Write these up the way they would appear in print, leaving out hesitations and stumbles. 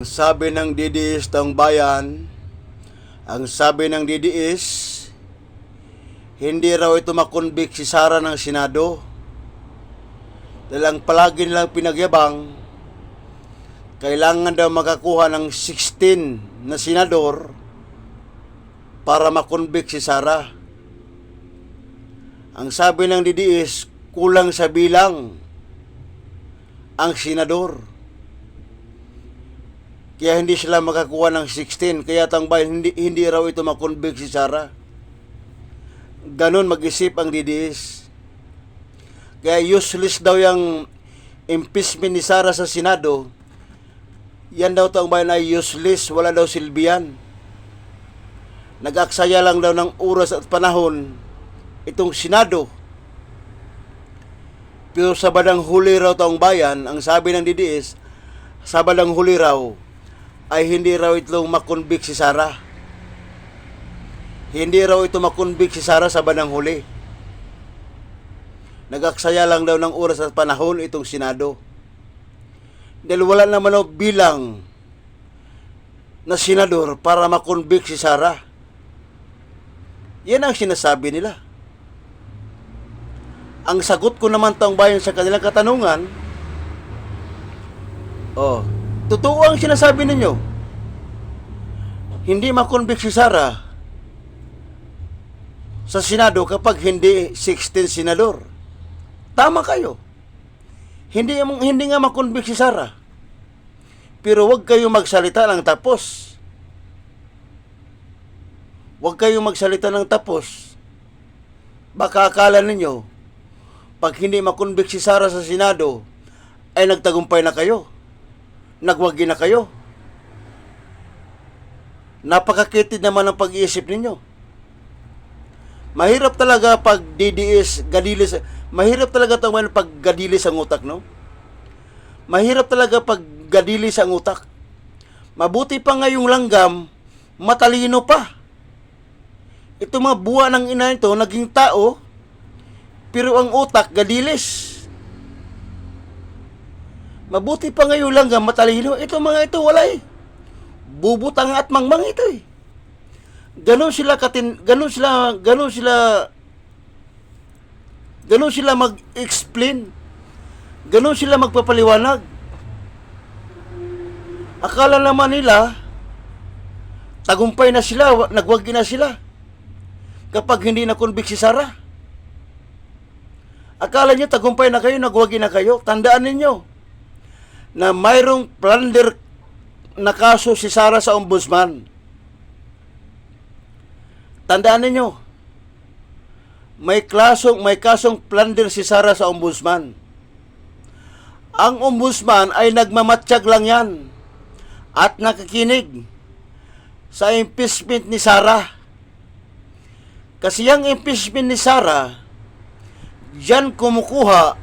sabi ng DDS ng bayan, ang sabi ng DDS, hindi raw ito makonvict si Sara ng Senado. Dahil ang palagi nilang pinagyabang, kailangan daw makakuha ng 16 na senador para makonvict si Sara. Ang sabi ng DDS, kulang sa bilang ang senador. Kaya hindi sila makakuha ng 16. Kaya bayan, hindi raw ito makonvict si Sara. Ganon mag-isip ang DDS. Kaya useless daw yung impeachment ni Sara sa Senado. Yan daw taong bayan ay useless. Wala daw silbihan. Nag-aksaya lang daw ng oras at panahon itong Senado. Pero sa bandang huli raw taong bayan, ang sabi ng DDS, sa bandang huli raw, ay hindi raw ito makonvict si Sara. Hindi raw ito makonvict si Sara sa bandang huli. Nag-aksaya lang daw ng oras at panahon itong Senado. Dahil wala naman daw bilang na senador para makonvict si Sara. Yan ang sinasabi nila. Ang sagot ko naman taong bayan sa kanilang katanungan, totoo ang sinasabi ninyo. Hindi makonvict si Sara sa Senado kapag hindi 16 senador. Tama kayo. Hindi nga makonvict si Sara. Pero wag kayong magsalita ng tapos. Wag kayong magsalita ng tapos. Baka akala ninyo, pag hindi makonvict si Sara sa Senado, ay nagtagumpay na kayo. Nagwagi na kayo. Napakakitid naman ang pag-iisip ninyo. Mahirap talaga pag DDS, gadilis, mahirap talaga ito pag gadilis ang utak, no? Mahirap talaga pag gadilis ang utak. Mabuti pa ngayong langgam, matalino pa. Ito mga buwa ng ina ito, naging tao, pero ang utak, gadilis. Mabuti pa ngayon lang ang matalino. Ito mga ito, wala eh. Bubutang at mangmang ito eh. Ganon sila mag-explain. Ganon sila magpapaliwanag. Akala naman nila, tagumpay na sila, nagwagi na sila. Kapag hindi na-convict si Sara. Akala nyo, tagumpay na kayo, nagwagi na kayo. Tandaan ninyo na mayroong plunder na kaso si Sara sa ombudsman. Tandaan ninyo, may kasong plunder si Sara sa ombudsman. Ang ombudsman ay nagmamatsyag lang yan at nakikinig sa impeachment ni Sara. Kasi yung impeachment ni Sara, diyan kumukuha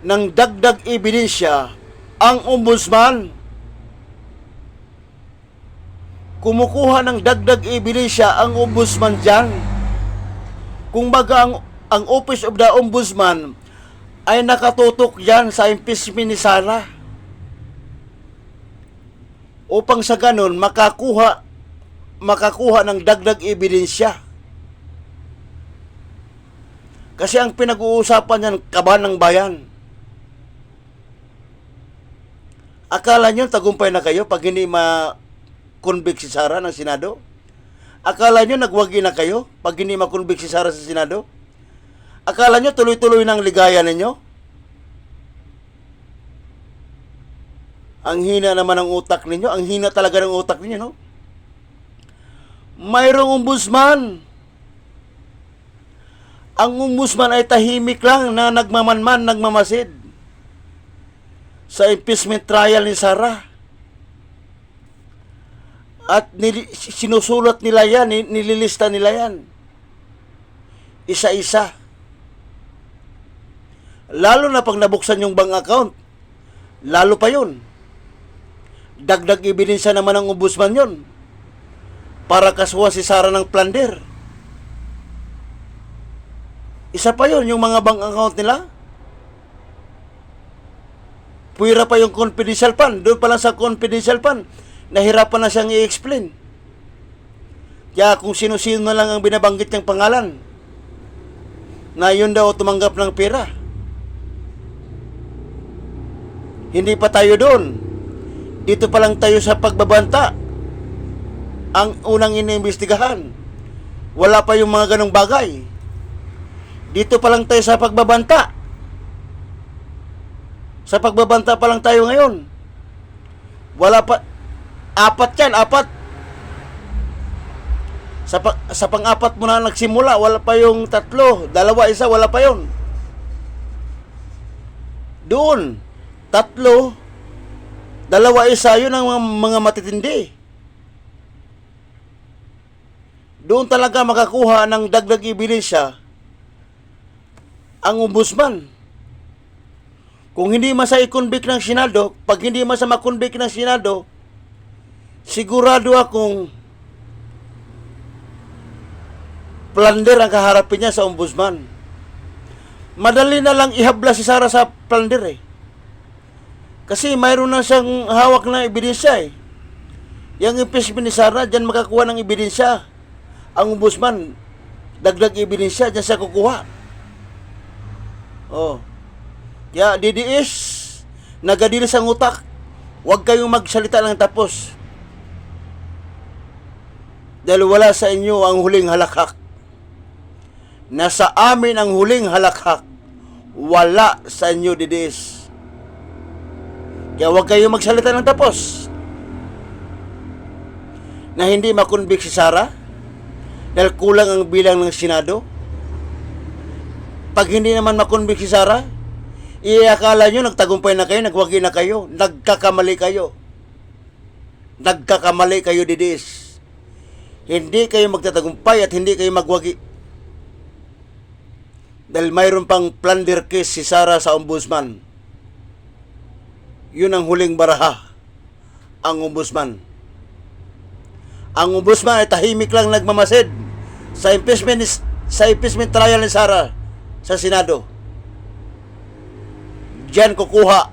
ng dagdag ebidensya ang ombudsman. Kumukuha ng dagdag ebidensya ang ombudsman dyan. Kung baga ang Office of the Ombudsman ay nakatutok dyan sa impeachment ni Sara. Upang sa ganun, makakuha ng dagdag ebidensya. Kasi ang pinag-uusapan yan, kaban ng bayan. Akala nyo tagumpay na kayo pag hindi ma-convict si Sara ng Senado? Akala nyo nagwagi na kayo pag hindi ma-convict si Sara sa Senado? Akala nyo tuloy-tuloy ng ligaya ninyo? Ang hina naman ng utak ninyo. Ang hina talaga ng utak ninyo, no? Mayroong ombudsman. Ang ombudsman ay tahimik lang na nagmamanman, nagmamasid sa impeachment trial ni Sara. At sinusulat nila yan, nililista nila yan. Isa-isa. Lalo na pag nabuksan yung bank account, lalo pa yun. Dagdag ebidensya naman ng ombudsman yun para kasuhan si Sara ng plunder. Isa pa yun, yung mga bank account nila. Puwira pa yung confidential fund. Doon pa lang sa confidential fund, nahirapan na siyang i-explain. Kaya kung sino-sino na lang ang binabanggit niyang pangalan, na yun daw tumanggap ng pera. Hindi pa tayo doon. Dito pa lang tayo sa pagbabanta. Ang unang iniimbestigahan. Wala pa yung mga ganong bagay. Dito pa lang tayo sa pagbabanta. Sa pagbabanta pa lang tayo ngayon. Wala pa. Apat yan, apat. Sa pang-apat mo na nagsimula, wala pa yung tatlo. Dalawa, isa, wala pa yun. Doon, tatlo, dalawa, isa, yun ang mga matitindi. Doon talaga makakuha ng dagdag ebidensya ang ombudsman. Kung hindi masa-i-convict ng Senado, pag hindi masa-ma-convict ng Senado, sigurado akong plunder ang kaharapin niya sa ombudsman. Madali na lang ihabla si Sara sa plunder eh. Kasi mayroon na siyang hawak na ebidensya eh. Yung impeachment ni Sara, dyan makakuha ng ebidensya. Ang ombudsman, dagdag ebidensya, dyan siya kukuha. Oh. Kaya DDS, nagadilis ang utak. Huwag kayong magsalita ng tapos. Dahil wala sa inyo ang huling halakhak. Nasa amin ang huling halakhak. Wala sa inyo, DDS. Kaya huwag kayong magsalita ng tapos. Na hindi makonvict si Sara dahil kulang ang bilang ng Senado. Pag hindi naman makonvict si Sara, iakala nyo nagtagumpay na kayo, nagwagi na kayo. Nagkakamali kayo. Nagkakamali kayo, DDS. Hindi kayo magtatagumpay at hindi kayo magwagi. Dahil mayroon pang plunder case si Sara sa ombudsman. Yun ang huling baraha. Ang ombudsman. Ang ombudsman ay tahimik lang nagmamasid sa impeachment trial ni Sara sa Senado. Diyan kukuha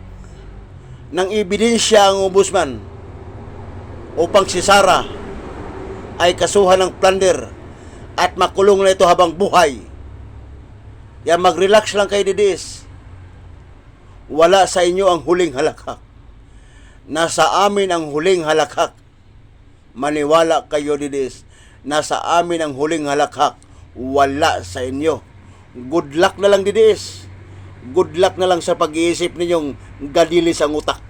ng ebidensya ang ombudsman upang si Sara ay kasuhan ng plunder at makulong na ito habang buhay. Kaya mag-relax lang kayo, DDS. Wala sa inyo ang huling halakhak. Nasa amin ang huling halakhak. Maniwala kayo, DDS. Nasa amin ang huling halakhak. Wala sa inyo. Good luck na lang, DDS. Good luck na lang sa pag-iisip ninyong gadilis ang utak.